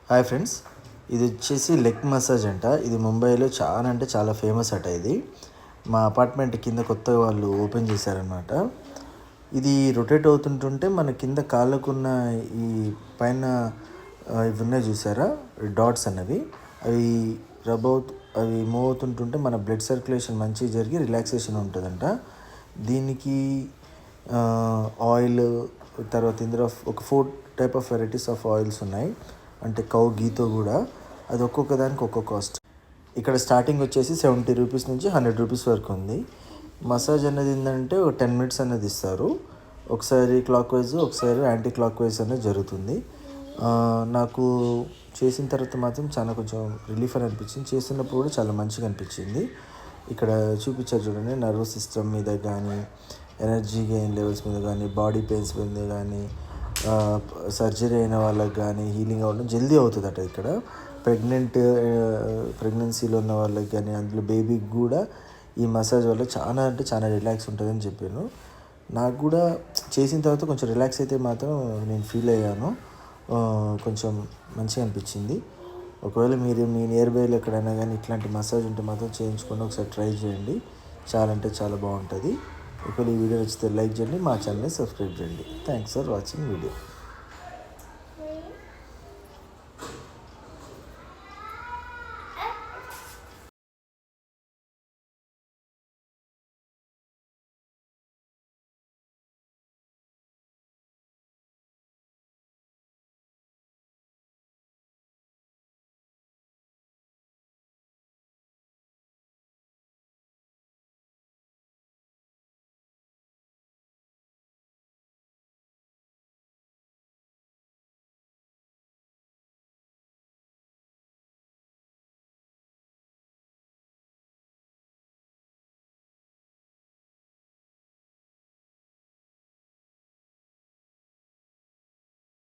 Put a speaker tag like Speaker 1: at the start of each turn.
Speaker 1: Hi friends, ఇది వచ్చేసి leg massage అంట. ఇది ముంబైలో చాలా అంటే చాలా ఫేమస్ అట. ఇది మా అపార్ట్మెంట్ కింద కొత్తగా వాళ్ళు ఓపెన్ చేశారనమాట. ఇది రొటేట్ అవుతుంటుంటే మన కింద కాళ్ళకున్న ఈ పైన ఇవి ఉన్నాయి చూసారా, డాట్స్ అన్నవి, అవి అవి మూవ్ అవుతుంటుంటే మన బ్లడ్ సర్క్యులేషన్ మంచిగా జరిగి రిలాక్సేషన్ ఉంటుందంట. దీనికి ఆయిల్, తర్వాత ఇందులో ఒక 4 type of varieties of oils ఉన్నాయి. అంటే కౌ గీతో కూడా అది ఒక్కొక్క దానికి ఒక్కొక్క కాస్ట్. ఇక్కడ స్టార్టింగ్ వచ్చేసి 70 రూపీస్ నుంచి 100 రూపీస్ వరకు ఉంది. మసాజ్ అనేది ఏంటంటే ఒక 10 మినిట్స్ అనేది ఇస్తారు. ఒకసారి క్లాక్ వైజ్, ఒకసారి యాంటీ క్లాక్ వైజ్ అనేది జరుగుతుంది. నాకు చేసిన తర్వాత మాత్రం చాలా కొంచెం రిలీఫ్ అని అనిపించింది. చేస్తున్నప్పుడు కూడా చాలా మంచిగా అనిపించింది. ఇక్కడ చూపించారు చూడండి, నర్వస్ సిస్టమ్ మీద కానీ, ఎనర్జీ గెయిన్ లెవెల్స్ మీద కానీ, బాడీ పెయిన్స్ మీద కానీ, సర్జరీ అయిన వాళ్ళకి కానీ హీలింగ్ అవ్వడం జల్దీ అవుతుంది అట. ఇక్కడ ప్రెగ్నెన్సీలో ఉన్న వాళ్ళకి కానీ, అందులో బేబీకి కూడా ఈ మసాజ్ వల్ల చాలా అంటే చాలా రిలాక్స్ ఉంటుందని చెప్పాను. నాకు కూడా చేసిన తర్వాత కొంచెం రిలాక్స్ అయితే మాత్రం నేను ఫీల్ అయ్యాను. కొంచెం మంచిగా అనిపించింది. ఒకవేళ మీరు మీ నియర్ బైలో ఎక్కడైనా కానీ ఇట్లాంటి మసాజ్ ఉంటే మాత్రం చేయించుకొని ఒకసారి ట్రై చేయండి. చాలా అంటే చాలా బాగుంటుంది. ఒకవేళ ఈ వీడియో నచ్చితే లైక్ చేయండి, మా ఛానల్ని సబ్స్క్రైబ్ చేయండి. Thanks for watching video.